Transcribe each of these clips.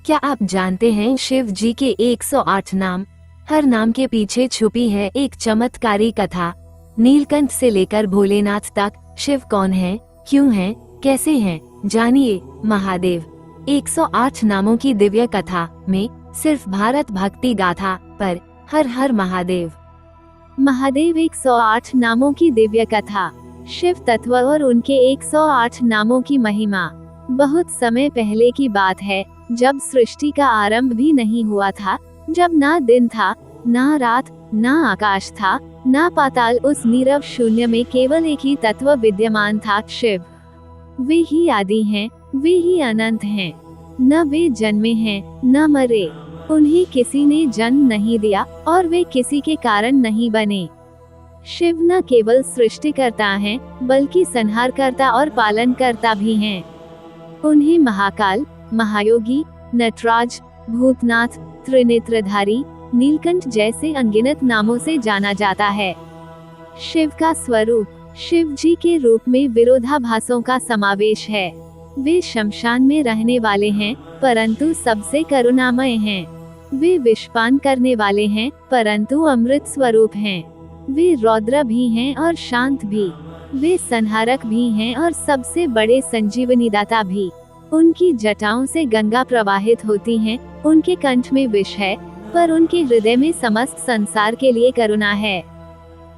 क्या आप जानते हैं शिव जी के 108 नाम? हर नाम के पीछे छुपी है एक चमत्कारी कथा। नीलकंठ से लेकर भोलेनाथ तक शिव कौन है, क्यों है, कैसे हैं, जानिए। महादेव 108 नामों की दिव्य कथा में सिर्फ भारत भक्ति गाथा पर हर हर महादेव। महादेव 108 नामों की दिव्य कथा, शिव तत्व और उनके 108 नामों की महिमा। बहुत समय पहले की बात है, जब सृष्टि का आरंभ भी नहीं हुआ था, जब ना दिन था, ना रात, ना आकाश था, ना पाताल, उस नीरव शून्य में केवल एक ही तत्व विद्यमान था, शिव। वे ही आदि हैं, वे ही अनंत हैं। न वे जन्मे हैं, न मरे, उन्हें किसी ने जन्म नहीं दिया और वे किसी के कारण नहीं बने। शिव न केवल सृष्टिकर्ता हैं, बल्कि संहारकर्ता और पालनकर्ता भी हैं। उन्हें महाकाल, महायोगी, नटराज, भूतनाथ, त्रिनेत्रधारी, नीलकंठ जैसे अनगिनत नामों से जाना जाता है। शिव का स्वरूप, शिव जी के रूप में विरोधाभासों का समावेश है। वे शमशान में रहने वाले हैं, परंतु सबसे करुणामय हैं। वे विषपान करने वाले हैं, परंतु अमृत स्वरूप हैं। वे रौद्र भी हैं और शांत भी। वे संहारक भी हैं और सबसे बड़े संजीवनीदाता भी। उनकी जटाओं से गंगा प्रवाहित होती हैं, उनके कंठ में विष है, पर उनके हृदय में समस्त संसार के लिए करुणा है।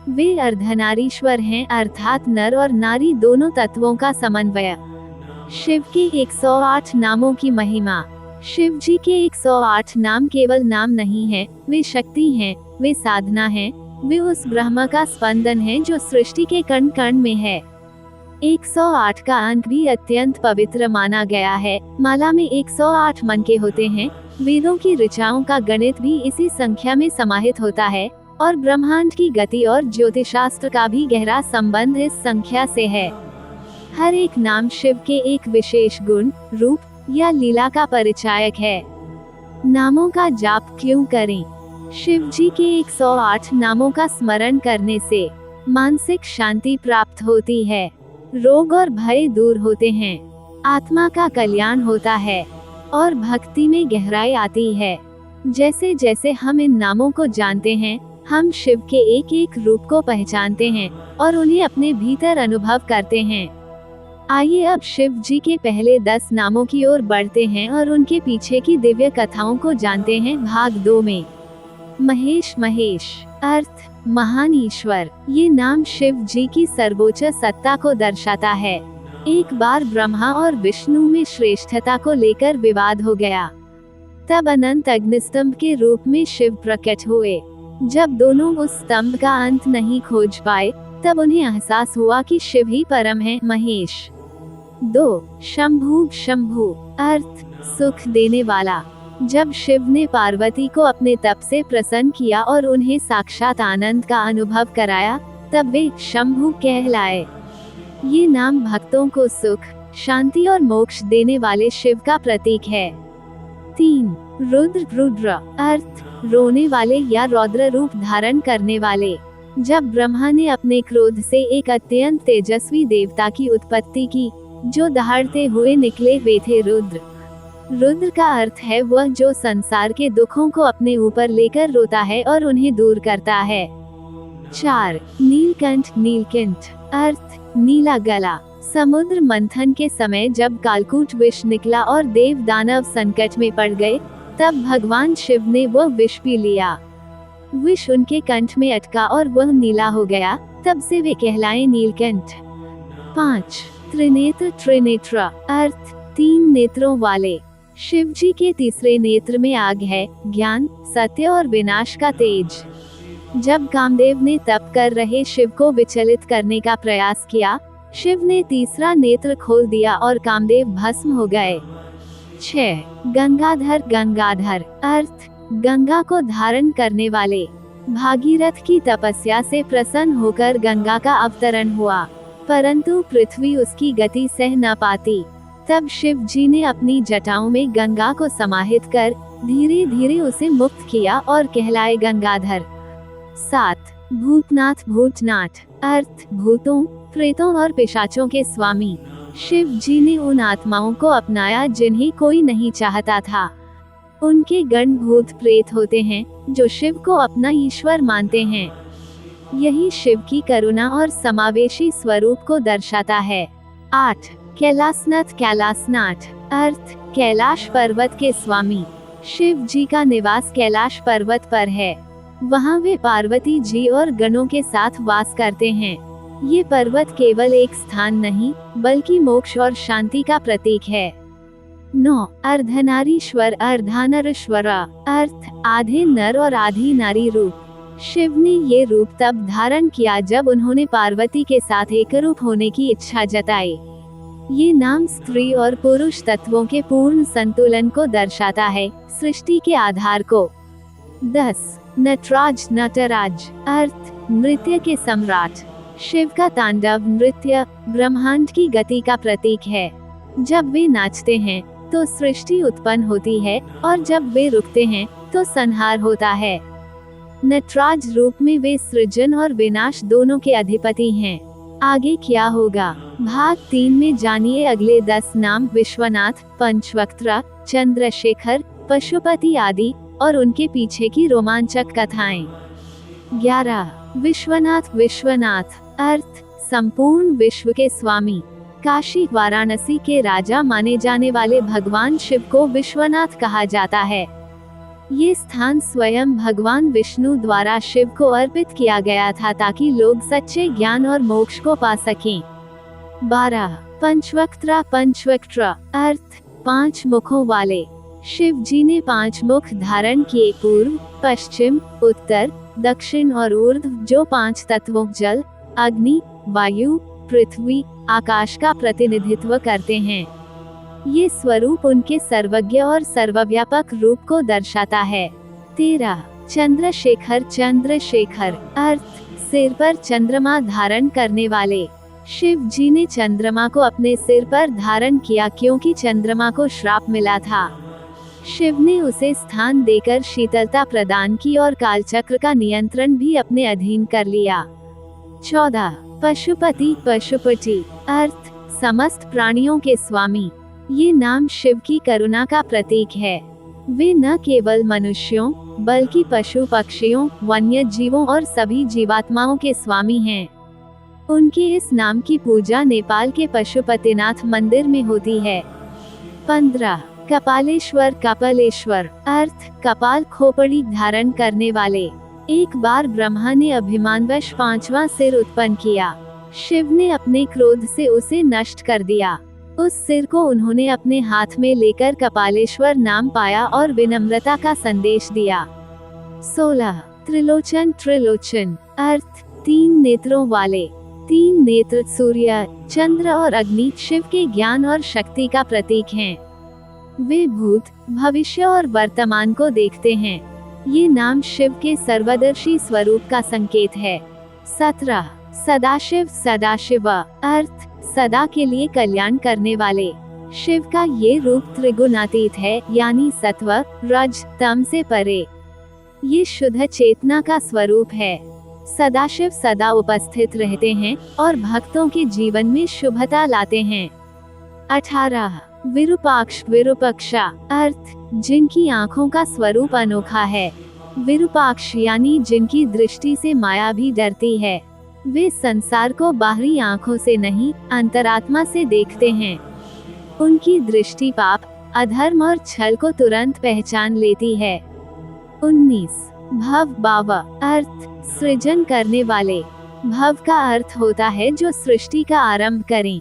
वे अर्धनारीश्वर हैं, अर्थात नर और नारी दोनों तत्वों का समन्वय। शिव के 108 नामों की महिमा। शिव जी के 108 नाम केवल नाम नहीं है, वे शक्ति हैं, वे साधना हैं, वे उस ब्रह्म का स्पंदन है जो सृष्टि के कण कण में है। 108 का अंक भी अत्यंत पवित्र माना गया है। माला में 108 मन के होते हैं। वेदों की ऋचाओं का गणित भी इसी संख्या में समाहित होता है और ब्रह्मांड की गति और ज्योतिषशास्त्र का भी गहरा संबंध इस संख्या से है। हर एक नाम शिव के एक विशेष गुण, रूप या लीला का परिचायक है। नामों का जाप क्यों करें? शिव जी के 108 नामों का स्मरण करने से मानसिक शांति प्राप्त होती है, रोग और भय दूर होते हैं, आत्मा का कल्याण होता है और भक्ति में गहराई आती है। जैसे जैसे हम इन नामों को जानते हैं, हम शिव के एक एक रूप को पहचानते हैं और उन्हें अपने भीतर अनुभव करते हैं। आइए अब शिव जी के पहले 10 नामों की ओर बढ़ते हैं और उनके पीछे की दिव्य कथाओं को जानते हैं। भाग 2 में महेश, महेश अर्थ महान ईश्वर। ये नाम शिव जी की सर्वोच्च सत्ता को दर्शाता है। एक बार ब्रह्मा और विष्णु में श्रेष्ठता को लेकर विवाद हो गया। तब अनंत अग्निस्तंभ के रूप में शिव प्रकट हुए। जब दोनों उस स्तंभ का अंत नहीं खोज पाए, तब उन्हें एहसास हुआ कि शिव ही परम है, महेश। 2 शंभु, शंभु अर्थ सुख देने वाला। जब शिव ने पार्वती को अपने तप से प्रसन्न किया और उन्हें साक्षात आनंद का अनुभव कराया, तब वे शंभु कहलाए। ये नाम भक्तों को सुख, शांति और मोक्ष देने वाले शिव का प्रतीक है। 3 रुद्र, रुद्र अर्थ रोने वाले या रौद्र रूप धारण करने वाले। जब ब्रह्मा ने अपने क्रोध से एक अत्यंत तेजस्वी देवता की उत्पत्ति की, जो दहाड़ते हुए निकले, वे थे रुद्र। रुद्र का अर्थ है वह जो संसार के दुखों को अपने ऊपर लेकर रोता है और उन्हें दूर करता है। 4 नीलकंठ, नीलकंठ अर्थ नीला गला। समुद्र मंथन के समय जब कालकूट विष निकला और देव दानव संकट में पड़ गए, तब भगवान शिव ने वह विष पी लिया। विष उनके कंठ में अटका और वह नीला हो गया, तब से वे कहलाए नीलकंठ। 5 त्रिनेत्र, त्रिनेत्र अर्थ 3 नेत्रों वाले। शिव जी के तीसरे नेत्र में आग है, ज्ञान, सत्य और विनाश का तेज। जब कामदेव ने तप कर रहे शिव को विचलित करने का प्रयास किया, शिव ने तीसरा नेत्र खोल दिया और कामदेव भस्म हो गए। 6 गंगाधर, गंगाधर अर्थ गंगा को धारण करने वाले। भागीरथ की तपस्या से प्रसन्न होकर गंगा का अवतरण हुआ, परंतु पृथ्वी उसकी गति सह न पाती। तब शिव जी ने अपनी जटाओं में गंगा को समाहित कर धीरे धीरे उसे मुक्त किया और कहलाए गंगाधर। 7 भूतनाथ, भूतनाथ अर्थ भूतों, प्रेतों और पिशाचों के स्वामी। शिव जी ने उन आत्माओं को अपनाया जिन्हें कोई नहीं चाहता था। उनके गण भूत प्रेत होते हैं जो शिव को अपना ईश्वर मानते हैं। यही शिव की करुणा और समावेशी स्वरूप को दर्शाता है। 8. कैलासनाथ। कैलासनाथ अर्थ कैलाश पर्वत के स्वामी। शिव जी का निवास कैलाश पर्वत पर है। वहाँ वे पार्वती जी और गणों के साथ वास करते हैं। ये पर्वत केवल एक स्थान नहीं बल्कि मोक्ष और शांति का प्रतीक है। 9. अर्धनारीश्वर। अर्धनारीश्वर अर्थ आधे नर और आधी नारी रूप। शिव ने ये रूप तब धारण किया जब उन्होंने पार्वती के साथ एकरूप होने की इच्छा जताई। ये नाम स्त्री और पुरुष तत्वों के पूर्ण संतुलन को दर्शाता है, सृष्टि के आधार को। 10. नटराज। नटराज अर्थ नृत्य के सम्राट। शिव का तांडव नृत्य ब्रह्मांड की गति का प्रतीक है। जब वे नाचते हैं तो सृष्टि उत्पन्न होती है और जब वे रुकते हैं तो संहार होता है। नटराज रूप में वे सृजन और विनाश दोनों के अधिपति हैं। आगे क्या होगा? भाग 3 में जानिए अगले 10 नाम। विश्वनाथ, पंचवक्त्र, चंद्रशेखर, पशुपति आदि और उनके पीछे की रोमांचक कथाएं। 11. विश्वनाथ। विश्वनाथ अर्थ संपूर्ण विश्व के स्वामी। काशी वाराणसी के राजा माने जाने वाले भगवान शिव को विश्वनाथ कहा जाता है। ये स्थान स्वयं भगवान विष्णु द्वारा शिव को अर्पित किया गया था ताकि लोग सच्चे ज्ञान और मोक्ष को पा सकें। 12. पंचवक्त्र। पंचवक्त्र अर्थ 5 मुखों वाले। शिव जी ने 5 मुख धारण किए, पूर्व, पश्चिम, उत्तर, दक्षिण और ऊर्ध्व, जो 5 तत्वों जल, अग्नि, वायु, पृथ्वी, आकाश का प्रतिनिधित्व करते हैं। ये स्वरूप उनके सर्वज्ञ और सर्वव्यापक रूप को दर्शाता है। 13. चंद्रशेखर। चंद्रशेखर अर्थ सिर पर चंद्रमा धारण करने वाले। शिव जी ने चंद्रमा को अपने सिर पर धारण किया क्योंकि चंद्रमा को श्राप मिला था। शिव ने उसे स्थान देकर शीतलता प्रदान की और कालचक्र का नियंत्रण भी अपने अधीन कर लिया। 14. पशुपति। पशुपति अर्थ समस्त प्राणियों के स्वामी। ये नाम शिव की करुणा का प्रतीक है। वे न केवल मनुष्यों बल्कि पशु पक्षियों, वन्य जीवों और सभी जीवात्माओं के स्वामी हैं। उनके इस नाम की पूजा नेपाल के पशुपतिनाथ मंदिर में होती है। 15. कपालेश्वर। कपालेश्वर अर्थ कपाल खोपड़ी धारण करने वाले। एक बार ब्रह्मा ने अभिमानवश 5वां सिर उत्पन्न किया। शिव ने अपने क्रोध से उसे नष्ट कर दिया। उस सिर को उन्होंने अपने हाथ में लेकर कपालेश्वर नाम पाया और विनम्रता का संदेश दिया। 16. त्रिलोचन। त्रिलोचन अर्थ 3 नेत्रों वाले। 3 नेत्र सूर्य, चंद्र और अग्नि शिव के ज्ञान और शक्ति का प्रतीक हैं। वे भूत, भविष्य और वर्तमान को देखते हैं। ये नाम शिव के सर्वदर्शी स्वरूप का संकेत है। 17. सदाशिव। सदाशिव अर्थ सदा के लिए कल्याण करने वाले। शिव का ये रूप त्रिगुणातीत है, यानी सत्व, रज, तम से परे। ये शुद्ध चेतना का स्वरूप है। सदाशिव सदा उपस्थित रहते हैं और भक्तों के जीवन में शुभता लाते हैं। 18. विरूपाक्ष। विरूपाक्षा अर्थ जिनकी आँखों का स्वरूप अनोखा है। विरूपाक्ष यानी जिनकी दृष्टि से माया भी डरती है। वे संसार को बाहरी आँखों से नहीं, अंतरात्मा से देखते हैं। उनकी दृष्टि पाप, अधर्म और छल को तुरंत पहचान लेती है। 19. भव। भाव अर्थ सृजन करने वाले। भव का अर्थ होता है जो सृष्टि का आरंभ करें।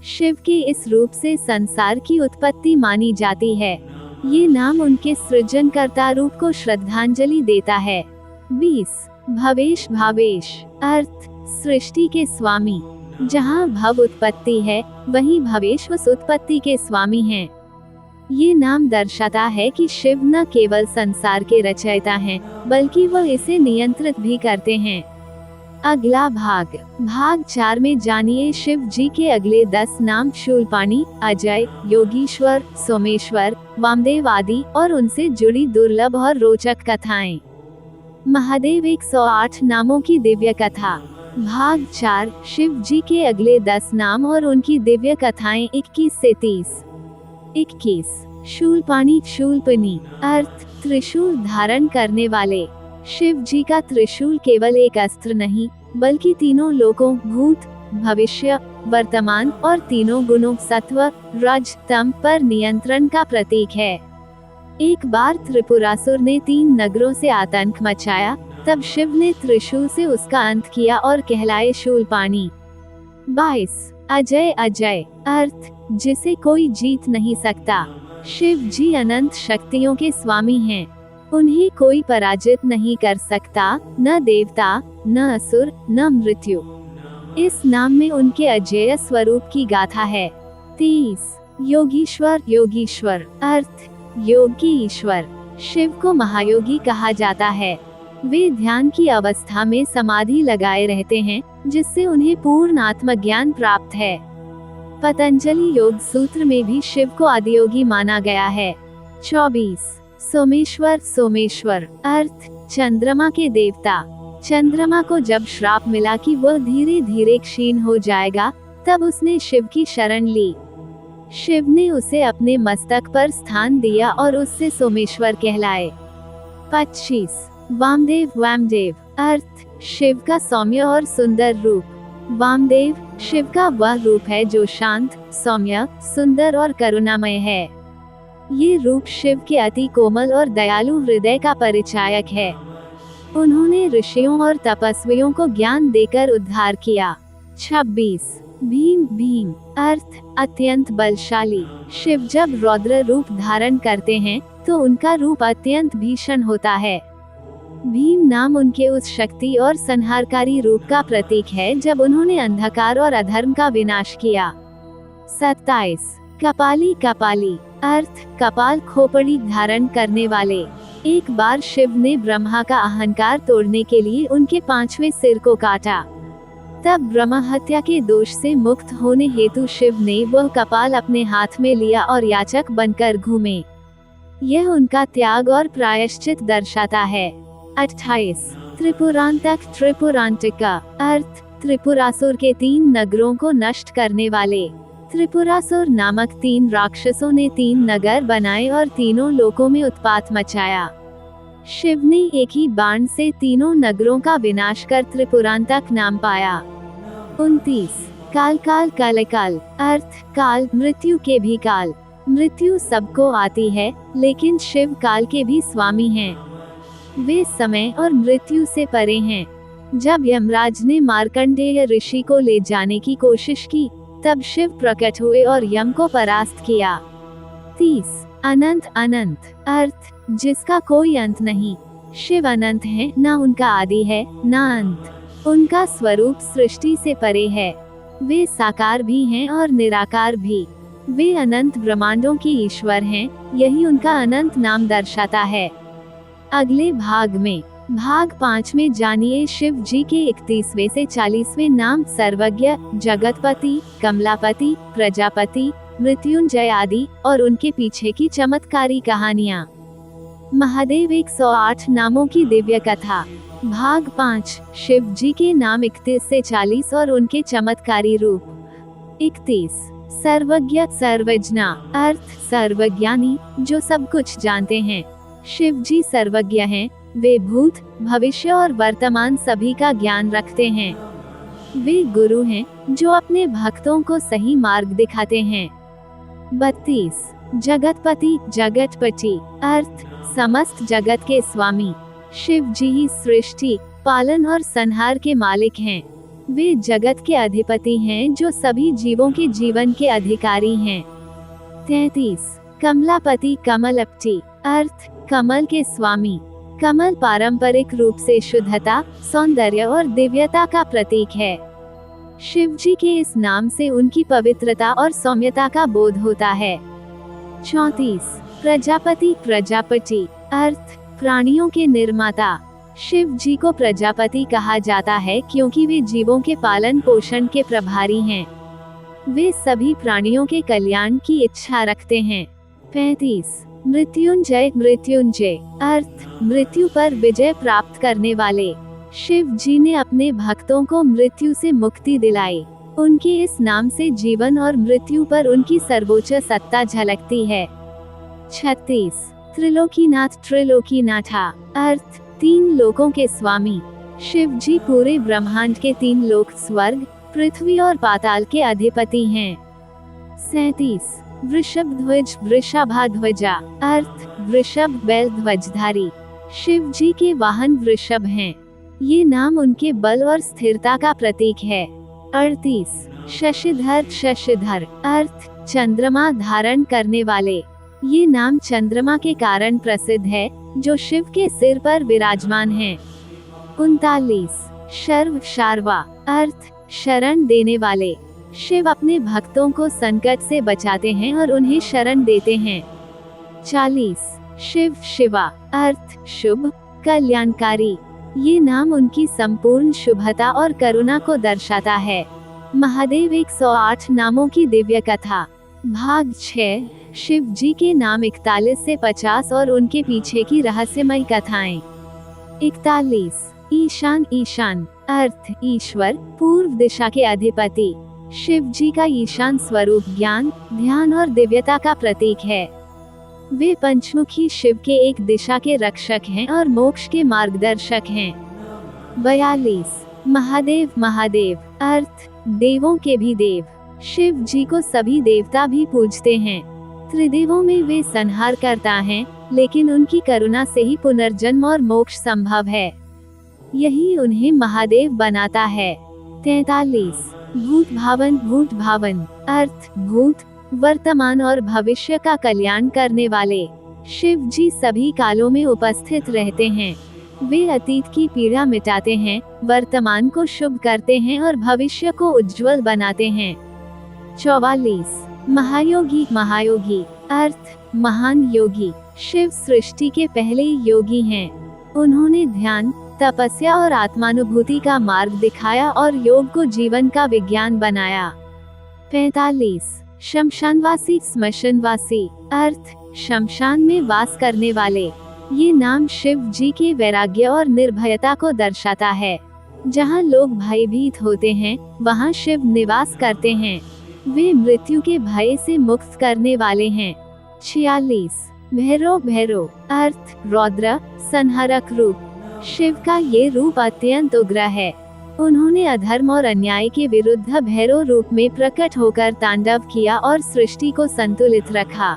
शिव के इस रूप से संसार की उत्पत्ति मानी जाती है। ये नाम उनके सृजनकर्ता रूप को श्रद्धांजलि देता है। 20. भवेश। भावेश अर्थ सृष्टि के स्वामी। जहाँ भव उत्पत्ति है वहीं भवेश उस उत्पत्ति के स्वामी हैं। ये नाम दर्शाता है कि शिव न केवल संसार के रचयिता हैं बल्कि वह इसे नियंत्रित भी करते हैं। अगला भाग। भाग 4 में जानिए शिव जी के अगले 10 नाम। शूलपाणी, अजय, योगीश्वर, सोमेश्वर, वामदेव आदि और उनसे जुड़ी दुर्लभ और रोचक कथाएं। महादेव 108 नामों की दिव्य कथा। भाग 4 शिव जी के अगले 10 नाम और उनकी दिव्य कथाएं 21 से 30। 21 शूलपाणी शूलपनी अर्थ त्रिशूल धारण करने वाले। शिव जी का त्रिशूल केवल एक अस्त्र नहीं बल्कि तीनों लोकों भूत भविष्य वर्तमान और तीनों गुणों सत्व रज तम पर नियंत्रण का प्रतीक है। एक बार त्रिपुरासुर ने 3 नगरों से आतंक मचाया, तब शिव ने त्रिशूल से उसका अंत किया और कहलाए शूलपाणी। 22 अजय अजय अर्थ जिसे कोई जीत नहीं सकता। शिव जी अनंत शक्तियों के स्वामी हैं। उन्हें कोई पराजित नहीं कर सकता, न देवता न असुर न मृत्यु। इस नाम में उनके अजेय स्वरूप की गाथा है। 30 योगीश्वर योगीश्वर अर्थ योग की ईश्वर। शिव को महायोगी कहा जाता है। वे ध्यान की अवस्था में समाधि लगाए रहते हैं, जिससे उन्हें पूर्ण आत्मज्ञान प्राप्त है। पतंजलि योग सूत्र में भी शिव को आदियोगी माना गया है। 24 सोमेश्वर सोमेश्वर अर्थ चंद्रमा के देवता। चंद्रमा को जब श्राप मिला कि वह धीरे धीरे क्षीण हो जाएगा, तब उसने शिव की शरण ली। शिव ने उसे अपने मस्तक पर स्थान दिया और उससे सोमेश्वर कहलाए। 25 वामदेव वामदेव अर्थ शिव का सौम्य और सुंदर रूप। वामदेव शिव का वह रूप है जो शांत सौम्य सुंदर और करुणामय है। ये रूप शिव के अति कोमल और दयालु हृदय का परिचायक है। उन्होंने ऋषियों और तपस्वियों को ज्ञान देकर उद्धार किया। 26 भीम भीम अर्थ अत्यंत बलशाली। शिव जब रौद्र रूप धारण करते हैं तो उनका रूप अत्यंत भीषण होता है। भीम नाम उनके उस शक्ति और संहारकारी रूप का प्रतीक है जब उन्होंने अंधकार और अधर्म का विनाश किया। 27 कपाली कपाली अर्थ कपाल खोपड़ी धारण करने वाले। एक बार शिव ने ब्रह्मा का अहंकार तोड़ने के लिए उनके 5वें सिर को काटा। तब ब्रह्म हत्या के दोष से मुक्त होने हेतु शिव ने वह कपाल अपने हाथ में लिया और याचक बनकर घूमे। यह उनका त्याग और प्रायश्चित दर्शाता है। 28 त्रिपुरांतक त्रिपुरांतिका अर्थ त्रिपुरासुर के 3 नगरों को नष्ट करने वाले। त्रिपुरासुर नामक 3 राक्षसों ने 3 नगर बनाए और तीनों लोकों में उत्पात मचाया। शिव ने एक ही बाण से तीनों नगरों का विनाश कर त्रिपुरांतक नाम पाया। 29 काल काल काल अर्थ काल मृत्यु के भी काल। मृत्यु सबको आती है, लेकिन शिव काल के भी स्वामी हैं। वे समय और मृत्यु से परे हैं। जब यमराज ने मार्कंडेय ऋषि को ले जाने की कोशिश की, तब शिव प्रकट हुए और यम को परास्त किया। 30 अनंत अनंत अर्थ जिसका कोई अंत नहीं। शिव अनंत हैं, ना उनका आदि है ना अंत। उनका स्वरूप सृष्टि से परे है। वे साकार भी हैं और निराकार भी। वे अनंत ब्रह्मांडों के ईश्वर हैं, यही उनका अनंत नाम दर्शाता है। अगले भाग में भाग 5 में जानिए शिव जी के 31वें से 40वें नाम सर्वज्ञ जगतपति कमलापति प्रजापति मृत्युंजय आदि और उनके पीछे की चमत्कारी कहानियाँ। महादेव 108 नामों की दिव्य कथा। भाग 5 शिव जी के नाम 31 से 40 और उनके चमत्कारी रूप। 31 सर्वज्ञ सर्वज्ञा अर्थ सर्वज्ञानी जो सब कुछ जानते हैं। शिव जी सर्वज्ञ हैं, वे भूत भविष्य और वर्तमान सभी का ज्ञान रखते हैं। वे गुरु हैं जो अपने भक्तों को सही मार्ग दिखाते हैं। 32 जगतपति जगतपति अर्थ समस्त जगत के स्वामी। शिव जी ही सृष्टि पालन और संहार के मालिक हैं। वे जगत के अधिपति हैं जो सभी जीवों के जीवन के अधिकारी हैं। 33 कमलापति कमलपति अर्थ कमल के स्वामी। कमल पारंपरिक रूप से शुद्धता सौंदर्य और दिव्यता का प्रतीक है। शिव जी के इस नाम से उनकी पवित्रता और सौम्यता का बोध होता है। 34 प्रजापति प्रजापति अर्थ प्राणियों के निर्माता। शिव जी को प्रजापति कहा जाता है क्योंकि वे जीवों के पालन पोषण के प्रभारी हैं। वे सभी प्राणियों के कल्याण की इच्छा रखते हैं। 35 मृत्युंजय मृत्युंजय अर्थ मृत्यु पर विजय प्राप्त करने वाले। शिव जी ने अपने भक्तों को मृत्यु से मुक्ति दिलाई। उनके इस नाम से जीवन और मृत्यु पर उनकी सर्वोच्च सत्ता झलकती है। 36 त्रिलोकीनाथ त्रिलोकीनाथा अर्थ 3 लोकों के स्वामी। शिव जी पूरे ब्रह्मांड के 3 लोक स्वर्ग, पृथ्वी और पाताल के अधिपति हैं। 37 वृषभ ध्वज वृषभाध्वजा अर्थ वृषभ बैल ध्वजधारी। शिव जी के वाहन वृषभ हैं। ये नाम उनके बल और स्थिरता का प्रतीक है। 38 शशिधर शशिधर अर्थ चंद्रमा धारण करने वाले। ये नाम चंद्रमा के कारण प्रसिद्ध है, जो शिव के सिर पर विराजमान हैं। 39 शर्व शार्वा अर्थ शरण देने वाले। शिव अपने भक्तों को संकट से बचाते हैं और उन्हें शरण देते हैं। 40 शिव शिवा अर्थ शुभ कल्याणकारी। ये नाम उनकी संपूर्ण शुभता और करुणा को दर्शाता है। महादेव 108 नामों की दिव्य कथा। भाग 6 शिव जी के नाम 41 से 50 और उनके पीछे की रहस्यमय कथाएं। 41 ईशान ईशान अर्थ ईश्वर पूर्व दिशा के अधिपति। शिव जी का ईशान स्वरूप ज्ञान, ध्यान और दिव्यता का प्रतीक है। वे पंचमुखी शिव के एक दिशा के रक्षक हैं और मोक्ष के मार्गदर्शक हैं। 42 महादेव महादेव अर्थ देवों के भी देव। शिव जी को सभी देवता भी पूजते हैं। त्रिदेवों में वे संहार करता हैं, लेकिन उनकी करुणा से ही पुनर्जन्म और मोक्ष संभव है। यही उन्हें महादेव बनाता है। 43 भूत भावन अर्थ भूत, वर्तमान और भविष्य का कल्याण करने वाले। शिव जी सभी कालों में उपस्थित रहते हैं। वे अतीत की पीड़ा मिटाते हैं, वर्तमान को शुभ करते हैं और भविष्य को उज्जवल बनाते हैं। 44 महायोगी महायोगी अर्थ महान योगी। शिव सृष्टि के पहले योगी हैं। उन्होंने ध्यान, तपस्या और आत्मानुभूति का मार्ग दिखाया और योग को जीवन का विज्ञान बनाया। 45 शमशानवासी स्मशानवासी अर्थ शमशान में वास करने वाले। ये नाम शिव जी के वैराग्य और निर्भयता को दर्शाता है। जहाँ लोग भयभीत होते हैं, वहाँ शिव निवास करते हैं। वे मृत्यु के भय से मुक्त करने वाले हैं। 46 भैरव भैरव अर्थ रौद्र संहारक रूप। शिव का ये रूप अत्यंत उग्र है। उन्होंने अधर्म और अन्याय के विरुद्ध भैरव रूप में प्रकट होकर तांडव किया और सृष्टि को संतुलित रखा।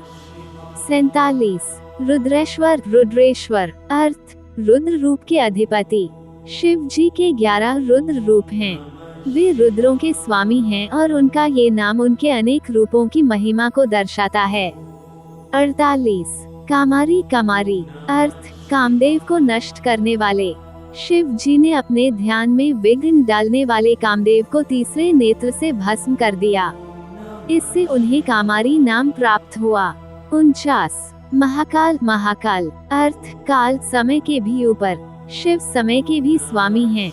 47 रुद्रेश्वर रुद्रेश्वर अर्थ रुद्र रूप के अधिपति। शिव जी के 11 रुद्र रूप हैं। वे रुद्रों के स्वामी हैं और उनका ये नाम उनके अनेक रूपों की महिमा को दर्शाता है। 48 कामारी कमारी अर्थ कामदेव को नष्ट करने वाले। शिव जी ने अपने ध्यान में विघ्न डालने वाले कामदेव को तीसरे नेत्र से भस्म कर दिया। इससे उन्हें कामारी नाम प्राप्त हुआ। 49 महाकाल महाकाल अर्थ काल समय के भी ऊपर। शिव समय के भी स्वामी हैं।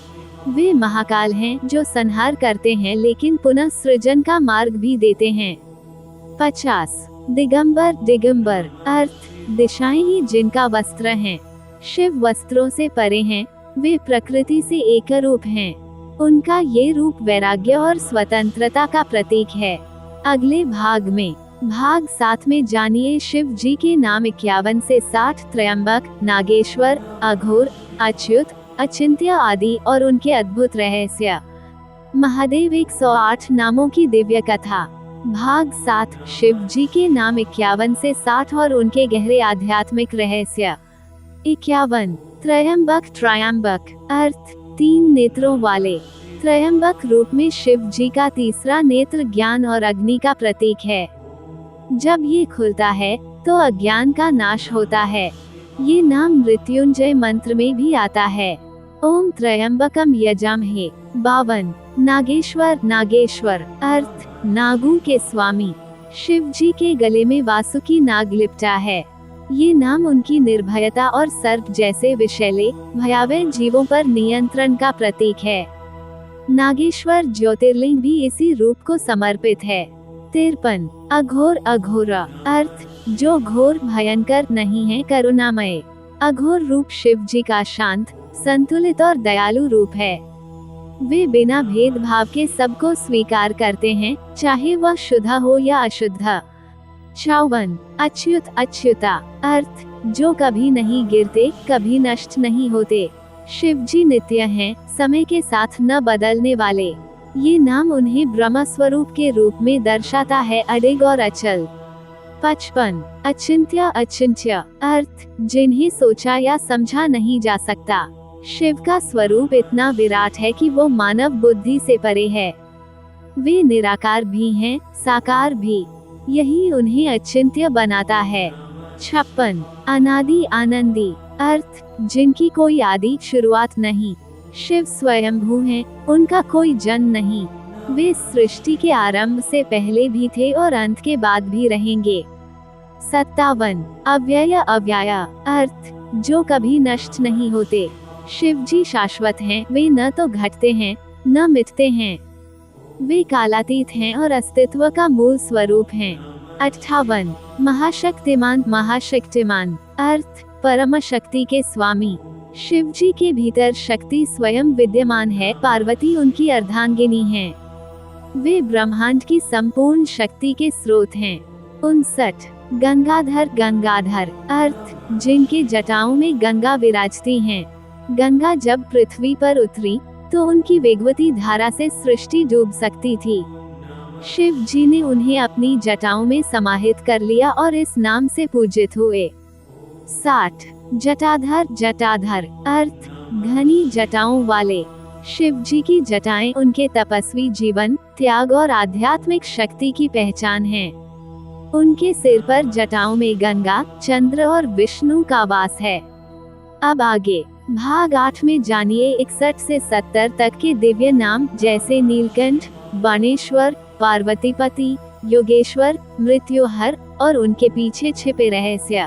वे महाकाल हैं जो संहार करते हैं, लेकिन पुनः सृजन का मार्ग भी देते हैं। 50 दिगंबर दिगंबर अर्थ दिशाएं ही जिनका वस्त्र हैं। शिव वस्त्रों से परे हैं। वे प्रकृति से एक रूप हैं। उनका ये रूप वैराग्य और स्वतंत्रता का प्रतीक है। अगले भाग में भाग 7 में जानिए शिव जी के नाम 51 से 60 त्रयंबक, नागेश्वर, अघोर, अच्युत, अचिंत्य आदि और उनके अद्भुत रहस्य। महादेव 108 नामों की दिव्य कथा। भाग 7 शिव जी के नाम 51 से 60 और उनके गहरे आध्यात्मिक रहस्य। 51 त्रयंबक त्रयंबक अर्थ 3 नेत्रों वाले। त्रयंबक रूप में शिव जी का तीसरा नेत्र ज्ञान और अग्नि का प्रतीक है। जब ये खुलता है तो अज्ञान का नाश होता है। ये नाम मृत्युंजय मंत्र में भी आता है। ओम त्रयंबकम यजामहे। 52 नागेश्वर नागेश्वर अर्थ नागों के स्वामी। शिव जी के गले में वासुकी नाग लिपटा है। ये नाम उनकी निर्भयता और सर्प जैसे विषैले भयावह जीवों पर नियंत्रण का प्रतीक है। नागेश्वर ज्योतिर्लिंग भी इसी रूप को समर्पित है। 53 अघोर अघोरा अर्थ जो घोर भयंकर नहीं है, करुणामय। अघोर रूप शिव जी का शांत, संतुलित और दयालु रूप है। वे बिना भेदभाव के सबको स्वीकार करते हैं, चाहे वह शुद्ध हो या अशुद्ध। 54 अच्युत अच्युता, अर्थ जो कभी नहीं गिरते, कभी नष्ट नहीं होते। शिव जी नित्य हैं, समय के साथ न बदलने वाले। ये नाम उन्हें ब्रह्म स्वरूप के रूप में दर्शाता है, अडिग और अचल। 55 अचिंत्य अचिंत्य, अर्थ जिन्हें सोचा या समझा नहीं जा सकता। शिव का स्वरूप इतना विराट है कि वो मानव बुद्धि से परे है। वे निराकार भी हैं, साकार भी। यही उन्हें अचिंत्य बनाता है। 56 अनादि आनंदी, अर्थ जिनकी कोई आदि शुरुआत नहीं। शिव स्वयंभू हैं, उनका कोई जन्म नहीं। वे सृष्टि के आरंभ से पहले भी थे और अंत के बाद भी रहेंगे। 57 अव्यय अव्यय, अर्थ जो कभी नष्ट नहीं होते। शिव जी शाश्वत हैं, वे न तो घटते हैं न मिटते हैं। वे कालातीत हैं और अस्तित्व का मूल स्वरूप हैं। 58 महाशक्तिमान महाशक्तिमान, अर्थ परम शक्ति के स्वामी। शिव जी के भीतर शक्ति स्वयं विद्यमान है, पार्वती उनकी अर्धांगिनी हैं। वे ब्रह्मांड की संपूर्ण शक्ति के स्रोत हैं। 59 गंगाधर गंगाधर, अर्थ जिनके जटाओं में गंगा विराजती हैं। गंगा जब पृथ्वी पर उतरी तो उनकी वेगवती धारा से सृष्टि डूब सकती थी। शिव जी ने उन्हें अपनी जटाओं में समाहित कर लिया और इस नाम से पूजित हुए। 60 जटाधर जटाधर, अर्थ घनी जटाओं वाले। शिव जी की जटाएं उनके तपस्वी जीवन, त्याग और आध्यात्मिक शक्ति की पहचान हैं। उनके सिर पर जटाओं में गंगा, चंद्र और विष्णु का वास है। अब आगे भाग 8 में जानिए 61 से 70 तक के दिव्य नाम, जैसे नीलकंठ, बाणेश्वर, पार्वतीपति, योगेश्वर, मृत्युहर और उनके पीछे छिपे रहस्य।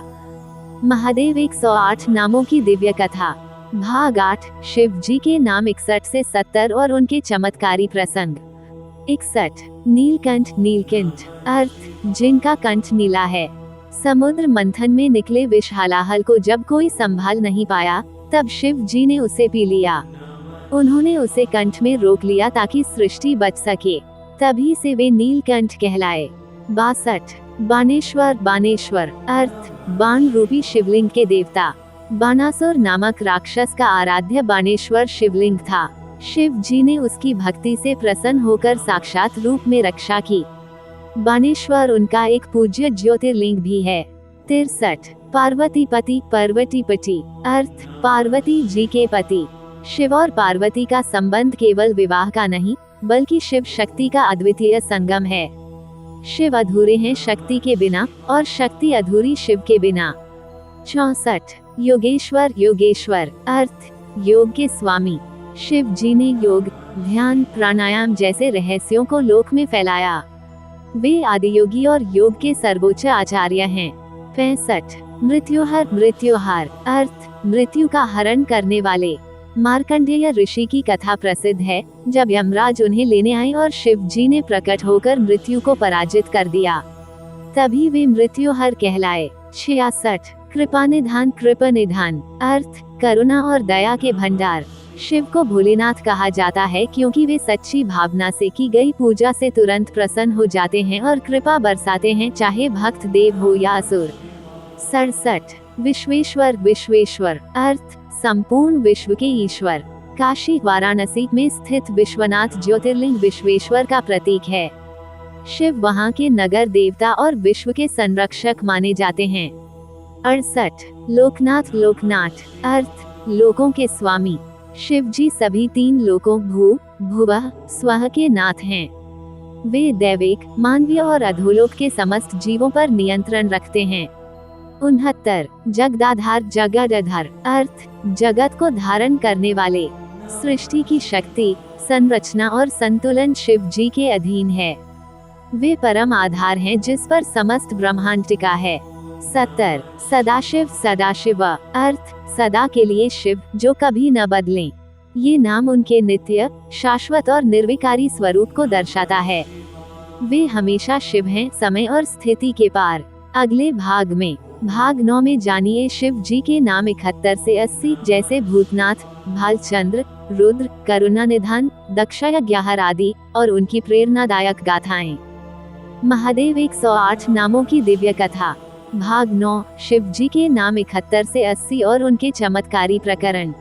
महादेव 108 नामों की दिव्य कथा। भाग 8 शिव जी के नाम 61 से 70 और उनके चमत्कारी प्रसंग। 61 नीलकंठ नीलकंठ, अर्थ जिनका कंठ नीला है। समुद्र मंथन में निकले विष हलाहल को जब कोई संभाल नहीं पाया, तब शिव जी ने उसे पी लिया। उन्होंने उसे कंठ में रोक लिया ताकि सृष्टि बच सके। तभी से वे नीलकंठ कहलाए। 62 बाणेश्वर बाणेश्वर, अर्थ बाण रूपी शिवलिंग के देवता। बाणासुर नामक राक्षस का आराध्य बाणेश्वर शिवलिंग था। शिव जी ने उसकी भक्ति से प्रसन्न होकर साक्षात रूप में रक्षा की। बाणेश्वर उनका एक पूज्य ज्योतिर्लिंग भी है। 63 पार्वतीपति पार्वतीपति, अर्थ पार्वती जी के पति। शिव और पार्वती का संबंध केवल विवाह का नहीं, बल्कि शिव शक्ति का अद्वितीय संगम है। शिव अधूरे हैं शक्ति के बिना और शक्ति अधूरी शिव के बिना। 64 योगेश्वर योगेश्वर, अर्थ योग के स्वामी। शिव जी ने योग, ध्यान, प्राणायाम जैसे रहस्यों को लोक में फैलाया। वे आदियोगी और योग के सर्वोच्च आचार्य हैं। 65 मृत्युहर मृत्युहार, अर्थ मृत्यु का हरण करने वाले। मार्कंडेय ऋषि की कथा प्रसिद्ध है, जब यमराज उन्हें लेने आए और शिव जी ने प्रकट होकर मृत्यु को पराजित कर दिया, तभी वे मृत्युहर कहलाए। 66 कृपानिधान कृपानिधान, अर्थ करुणा और दया के भंडार। शिव को भोलेनाथ कहा जाता है क्योंकि वे सच्ची भावना से की गई पूजा से तुरंत प्रसन्न हो जाते हैं और कृपा बरसाते हैं, चाहे भक्त देव हो या असुर। 67 विश्वेश्वर विश्वेश्वर, अर्थ संपूर्ण विश्व के ईश्वर। काशी वाराणसी में स्थित विश्वनाथ ज्योतिर्लिंग विश्वेश्वर का प्रतीक है। शिव वहाँ के नगर देवता और विश्व के संरक्षक माने जाते हैं। 68 लोकनाथ लोकनाथ, अर्थ लोकों के स्वामी। शिव जी सभी 3 लोकों भू, भुवः, स्वः के नाथ हैं। वे दैविक, मानवीय और अधोलोक के समस्त जीवों पर नियंत्रण रखते हैं। 69 जगदाधार जगदाधार, अर्थ जगत को धारण करने वाले। सृष्टि की शक्ति, संरचना और संतुलन शिव जी के अधीन है। वे परम आधार हैं जिस पर समस्त ब्रह्मांड टिका है। 70 सदाशिव सदाशिव, अर्थ सदा के लिए शिव, जो कभी न बदलें। ये नाम उनके नित्य, शाश्वत और निर्विकारी स्वरूप को दर्शाता है। वे हमेशा शिव हैं, समय और स्थिति के पार। अगले भाग में भाग 9 में जानिए शिव जी के नाम 71 से 80, जैसे भूतनाथ, भालचंद्र, रुद्र, करुणानिधान, दक्षयज्ञहर आदि, और उनकी प्रेरणादायक गाथाएं। महादेव 108 नामों की दिव्य कथा। भाग 9। शिव जी के नाम 71 से 80 और उनके चमत्कारी प्रकरण।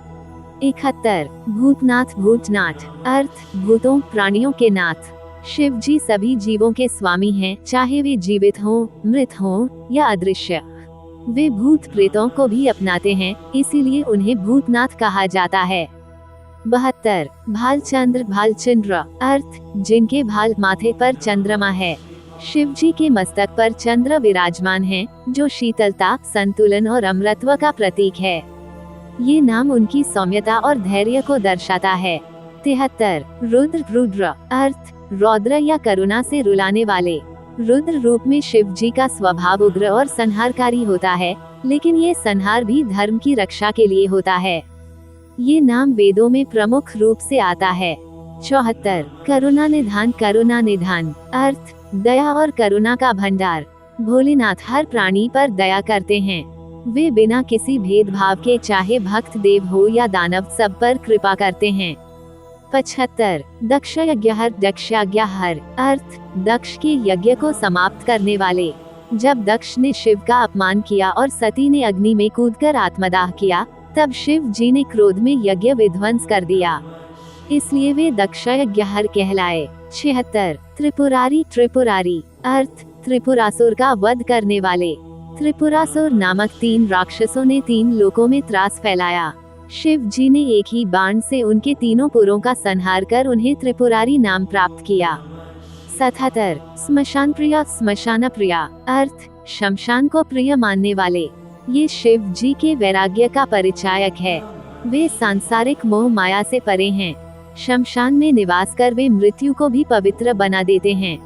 71। भूतनाथ। भूतनाथ अर्थ भूतों प्राणियों के नाथ। शिव जी सभी जीवों के स्वामी हैं, चाहे वे जीवित हों, मृत हों या अदृश्य। वे भूत प्रेतों को भी अपनाते हैं, इसीलिए उन्हें भूतनाथ कहा जाता है। 72। भालचंद्र। भालचंद्र अर्थ जिनके भाल माथे पर चंद्रमा है। शिव जी के मस्तक पर चंद्र विराजमान है, जो शीतलता, संतुलन और अमरत्व का प्रतीक है। ये नाम उनकी सौम्यता और धैर्य को दर्शाता है। 73। रुद्र। रुद्र अर्थ रौद्र या करुणा से रुलाने वाले। रुद्र रूप में शिव जी का स्वभाव उग्र और संहारकारी होता है, लेकिन ये संहार भी धर्म की रक्षा के लिए होता है। ये नाम वेदों में प्रमुख रूप से आता है। 74। करुणा निधान। करुणा निधान अर्थ दया और करुणा का भंडार। भोलेनाथ हर प्राणी पर दया करते हैं। वे बिना किसी भेदभाव के, चाहे भक्त देव हो या दानव, सब पर कृपा करते हैं। 75। दक्ष यज्ञहर। दक्ष यज्ञहर अर्थ दक्ष के यज्ञ को समाप्त करने वाले। जब दक्ष ने शिव का अपमान किया और सती ने अग्नि में कूदकर आत्मदाह किया, तब शिव जी ने क्रोध में यज्ञ विध्वंस कर दिया, इसलिए वे दक्ष यज्ञहर कहलाए। 76। त्रिपुरारी। त्रिपुरारी अर्थ त्रिपुरासुर का वध करने वाले। त्रिपुरासुर नामक 3 राक्षसों ने 3 लोकों में त्रास फैलाया। शिव जी ने एक ही बाण से उनके तीनों पुरों का संहार कर उन्हें त्रिपुरारी नाम प्राप्त किया। 77। स्मशान प्रिया। स्मशान प्रिया अर्थ शमशान को प्रिय मानने वाले। ये शिव जी के वैराग्य का परिचायक है। वे सांसारिक मोह माया से परे हैं। शमशान में निवास कर वे मृत्यु को भी पवित्र बना देते हैं।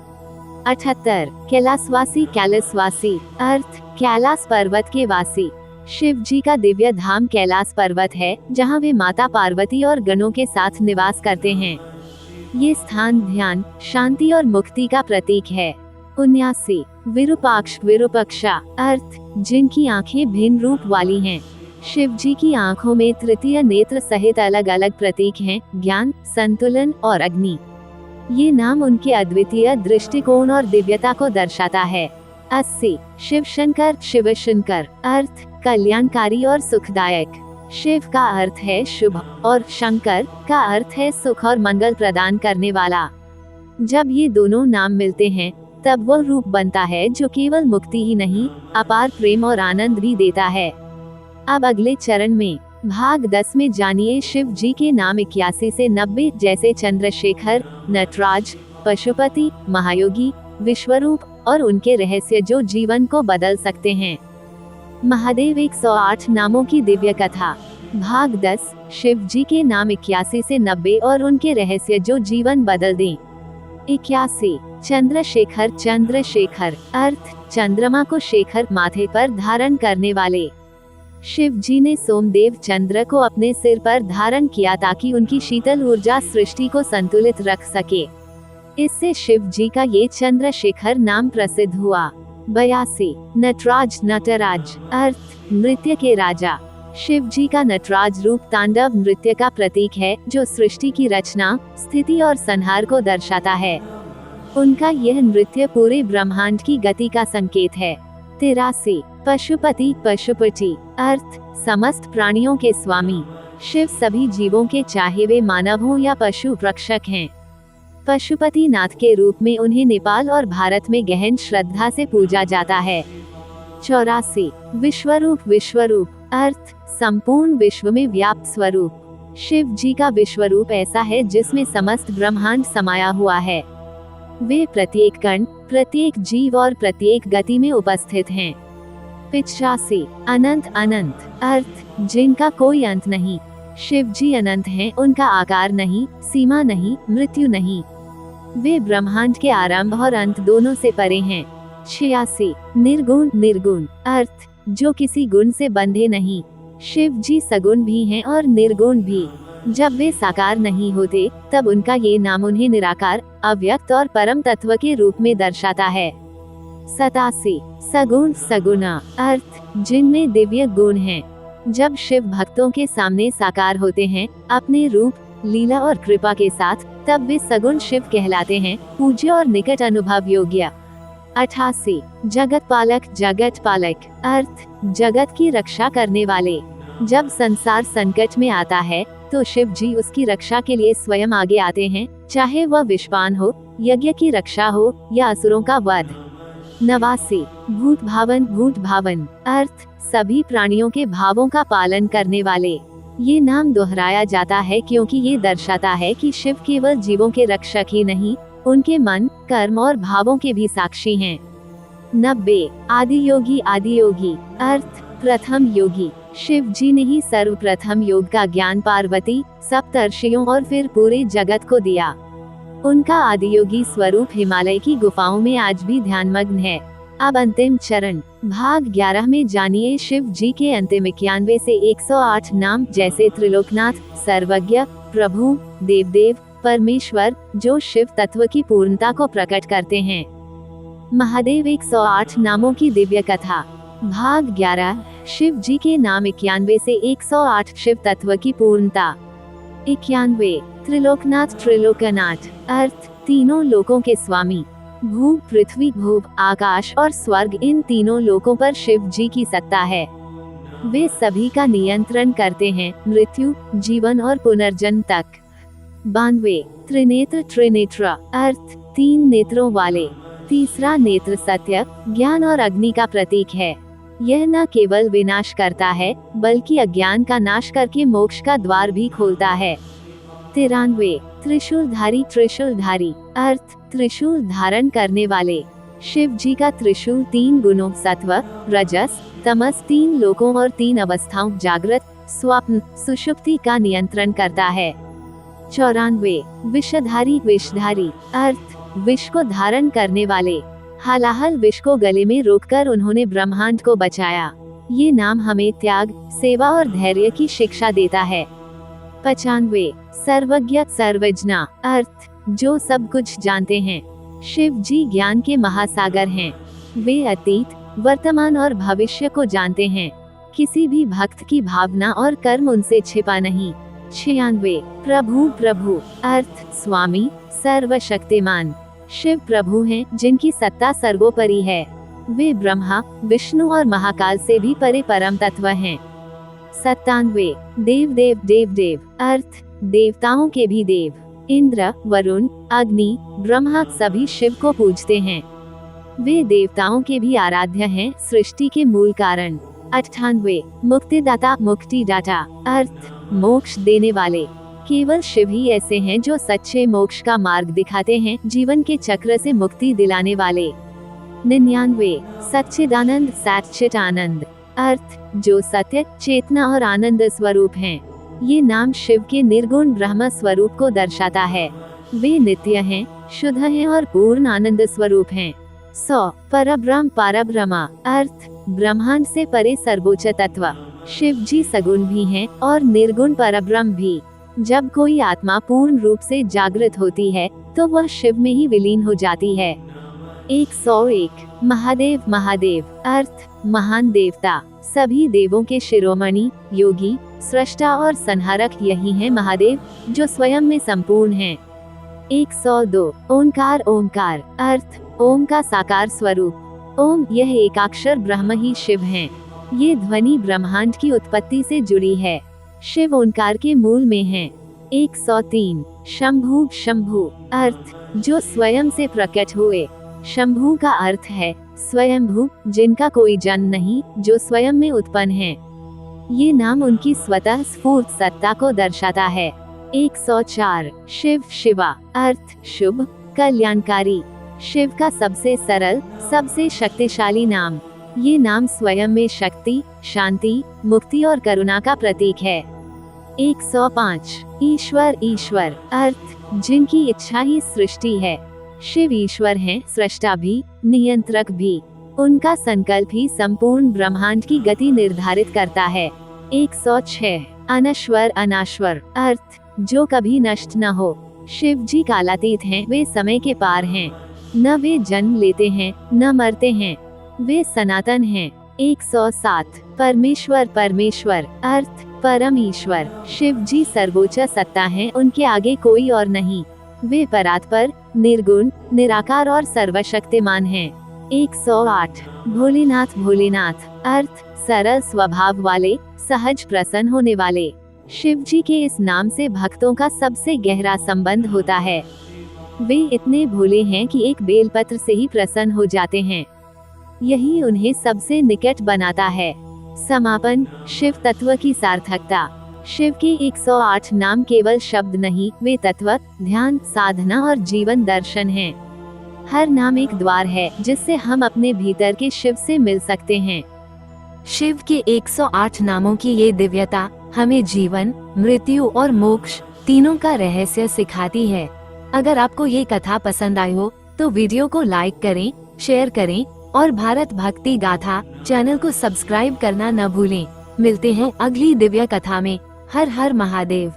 78। कैलाशवासी। कैलाशवासी अर्थ कैलाश पर्वत के वासी। शिव जी का दिव्य धाम कैलाश पर्वत है, जहाँ वे माता पार्वती और गणों के साथ निवास करते हैं। ये स्थान ध्यान, शांति और मुक्ति का प्रतीक है। 79। विरूपाक्ष। विरूपक्षा अर्थ जिनकी आंखें भिन्न रूप वाली हैं। शिव जी की आंखों में तृतीय नेत्र सहित अलग अलग प्रतीक हैं, ज्ञान, संतुलन और अग्नि। ये नाम उनके अद्वितीय दृष्टिकोण और दिव्यता को दर्शाता है। 80। शिव शंकर। शिव शंकर अर्थ कल्याणकारी और सुखदायक। शिव का अर्थ है शुभ और शंकर का अर्थ है सुख और मंगल प्रदान करने वाला। जब ये दोनों नाम मिलते हैं, तब वह रूप बनता है जो केवल मुक्ति ही नहीं, अपार प्रेम और आनंद भी देता है। अब अगले चरण में भाग 10 में जानिए शिव जी के नाम 81 से 90, जैसे चंद्रशेखर, नटराज, पशुपति, महायोगी, विश्वरूप और उनके रहस्य जो जीवन को बदल सकते हैं। महादेव 108 नामों की दिव्य कथा। भाग 10। शिव जी के नाम 81 से 90 और उनके रहस्य जो जीवन बदल दें। 81। चंद्रशेखर। चंद्रशेखर अर्थ चंद्रमा को शेखर माथे पर धारण करने वाले। शिव जी ने सोमदेव चंद्र को अपने सिर पर धारण किया ताकि उनकी शीतल ऊर्जा सृष्टि को संतुलित रख सके। इससे शिव जी का ये चंद्रशेखर नाम प्रसिद्ध हुआ। 82। नटराज। नटराज अर्थ नृत्य के राजा। शिव जी का नटराज रूप तांडव नृत्य का प्रतीक है, जो सृष्टि की रचना, स्थिति और संहार को दर्शाता है। उनका यह नृत्य पूरे ब्रह्मांड की गति का संकेत है। 83। पशुपति। पशुपति अर्थ समस्त प्राणियों के स्वामी। शिव सभी जीवों के, चाहे वे मानव हों या पशु, रक्षक हैं। पशुपति नाथ के रूप में उन्हें नेपाल और भारत में गहन श्रद्धा से पूजा जाता है। 84। विश्वरूप। विश्वरूप अर्थ संपूर्ण विश्व में व्याप्त स्वरूप। शिव जी का विश्वरूप ऐसा है जिसमें समस्त ब्रह्मांड समाया हुआ है। वे प्रत्येक कण, प्रत्येक जीव और प्रत्येक गति में उपस्थित हैं। 85। अनंत। अनंत अर्थ जिनका कोई अंत नहीं। शिव जी अनंत हैं, उनका आकार नहीं, सीमा नहीं, मृत्यु नहीं। वे ब्रह्मांड के आरंभ और अंत दोनों से परे हैं। 86। निर्गुण। निर्गुण अर्थ जो किसी गुण से बंधे नहीं। शिव जी सगुण भी हैं और निर्गुण भी। जब वे साकार नहीं होते, तब उनका ये नाम उन्हें निराकार, अव्यक्त और परम तत्व के रूप में दर्शाता है। 87। सगुण। सगुणा अर्थ जिनमें दिव्य गुण हैं। जब शिव भक्तों के सामने साकार होते हैं, अपने रूप, लीला और कृपा के साथ, तब वे सगुण शिव कहलाते हैं, पूज्य और निकट अनुभव योग्य। 88 जगत पालक जगत पालक अर्थ जगत की रक्षा करने वाले। जब संसार संकट में आता है तो शिव जी उसकी रक्षा के लिए स्वयं आगे आते हैं, चाहे वह विश्वान हो, यज्ञ की रक्षा हो या असुरों का वध। 89 भूत भावन अर्थ सभी प्राणियों के भावों का पालन करने वाले। ये नाम दोहराया जाता है क्योंकि ये दर्शाता है कि शिव केवल जीवों के रक्षक ही नहीं, उनके मन, कर्म और भावों के भी साक्षी हैं। 90 आदि योगी अर्थ प्रथम योगी। शिव जी ने ही सर्वप्रथम योग का ज्ञान पार्वती, सप्तर्षियों और फिर पूरे जगत को दिया। उनका आदियोगी स्वरूप हिमालय की गुफाओं में आज भी ध्यानमग्न है। अब अंतिम चरण भाग 11 में जानिए शिव जी के अंतिम 91 से 108 नाम, जैसे त्रिलोकनाथ, सर्वज्ञ, प्रभु, देवदेव, परमेश्वर, जो शिव तत्व की पूर्णता को प्रकट करते हैं। महादेव 108 नामों की दिव्य कथा। भाग 11 शिव जी के नाम 91 से 108 शिव तत्व की पूर्णता। 91 त्रिलोकनाथ अर्थ तीनों लोकों के स्वामी। भू, पृथ्वी, भूव, आकाश और स्वर्ग, इन तीनों लोकों पर शिव जी की सत्ता है। वे सभी का नियंत्रण करते हैं, मृत्यु, जीवन और पुनर्जन्म तक। 92 त्रिनेत्र अर्थ तीन नेत्रों वाले। तीसरा नेत्र सत्य, ज्ञान और अग्नि का प्रतीक है। यह न केवल विनाश करता है बल्कि अज्ञान का नाश करके मोक्ष का द्वार भी खोलता है। 93 त्रिशूलधारी अर्थ त्रिशूल धारण करने वाले। शिव जी का त्रिशूल 3 गुणों सत्व, रजस, तमस, 3 लोकों और 3 अवस्थाओं जागृत, स्वप्न, सुषुप्ति का नियंत्रण करता है। 94 विषधारी अर्थ विष को धारण करने वाले। हालाहल विष को गले में रोककर उन्होंने ब्रह्मांड को बचाया। ये नाम हमें त्याग, सेवा और धैर्य की शिक्षा देता है। 95 सर्वज्ञ अर्थ जो सब कुछ जानते हैं। शिव जी ज्ञान के महासागर हैं। वे अतीत, वर्तमान और भविष्य को जानते हैं। किसी भी भक्त की भावना और कर्म उनसे छिपा नहीं। 96 प्रभु अर्थ स्वामी, सर्वशक्तिमान। शिव प्रभु हैं जिनकी सत्ता सर्वोपरि है। वे ब्रह्मा, विष्णु और महाकाल से भी परे परम तत्व हैं। 97 देव अर्थ देवताओं के भी देव। इंद्र, वरुण, अग्नि, ब्रह्मा सभी शिव को पूजते हैं। वे देवताओं के भी आराध्य हैं, सृष्टि के मूल कारण। 98 मुक्तिदाता अर्थ मोक्ष देने वाले। केवल शिव ही ऐसे हैं जो सच्चे मोक्ष का मार्ग दिखाते हैं, जीवन के चक्र से मुक्ति दिलाने वाले। 99 सच्चिदानंद अर्थ जो सत्य, चेतना और आनंद स्वरूप हैं। ये नाम शिव के निर्गुण ब्रह्म स्वरूप को दर्शाता है। वे नित्य हैं, शुद्ध हैं और पूर्ण आनंद स्वरूप हैं। 100 परब्रह्म अर्थ ब्रह्मांड से परे सर्वोच्च तत्व। शिव जी सगुण भी हैं और निर्गुण परब्रह्म भी। जब कोई आत्मा पूर्ण रूप से जागृत होती है तो वह शिव में ही विलीन हो जाती है। 101 महादेव अर्थ महान देवता। सभी देवों के शिरोमणि, योगी, सृष्टा और संहारक यही हैं महादेव, जो स्वयं में संपूर्ण हैं। 102 ओंकार अर्थ ओम का साकार स्वरूप। ओम यह एकाक्षर ब्रह्म ही शिव हैं। ये ध्वनि ब्रह्मांड की उत्पत्ति से जुड़ी है। शिव ओंकार के मूल में हैं। 103 शंभु अर्थ जो स्वयं से प्रकट हुए। शंभु का अर्थ है स्वयंभू, जिनका कोई जन्म नहीं, जो स्वयं में उत्पन्न हैं। ये नाम उनकी स्वतः स्फूर्त सत्ता को दर्शाता है। 104 शिवा अर्थ शुभ, कल्याणकारी। शिव का सबसे सरल, सबसे शक्तिशाली नाम। ये नाम स्वयं में शक्ति, शांति, मुक्ति और करुणा का प्रतीक है। 105 ईश्वर अर्थ जिनकी इच्छा ही सृष्टि है। शिव ईश्वर हैं, सृष्टा भी, नियंत्रक भी। उनका संकल्प ही संपूर्ण ब्रह्मांड की गति निर्धारित करता है। 106 अनाश्वर अर्थ जो कभी नष्ट न हो। शिव जी कालातीत हैं, वे समय के पार हैं। न वे जन्म लेते हैं, न मरते हैं, वे सनातन हैं। 107 परमेश्वर अर्थ परम ईश्वर। शिव जी सर्वोच्च सत्ता हैं, उनके आगे कोई और नहीं। वे परात्पर, निर्गुण, निराकार और सर्वशक्तिमान हैं। 108 भोलेनाथ भोलेनाथ अर्थ सरल स्वभाव वाले, सहज प्रसन्न होने वाले। शिव जी के इस नाम से भक्तों का सबसे गहरा संबंध होता है। वे इतने भोले हैं कि एक बेलपत्र से ही प्रसन्न हो जाते हैं। यही उन्हें सबसे निकट बनाता है। समापन, शिव तत्व की सार्थकता। शिव के 108 नाम केवल शब्द नहीं, वे तत्व, ध्यान, साधना और जीवन दर्शन हैं। हर नाम एक द्वार है जिससे हम अपने भीतर के शिव से मिल सकते हैं। शिव के 108 नामों की ये दिव्यता हमें जीवन, मृत्यु और मोक्ष तीनों का रहस्य सिखाती है। अगर आपको ये कथा पसंद आई हो तो वीडियो को लाइक करें, शेयर करें और भारत भक्ति गाथा चैनल को सब्सक्राइब करना न भूलें। मिलते हैं अगली दिव्य कथा में। हर हर महादेव।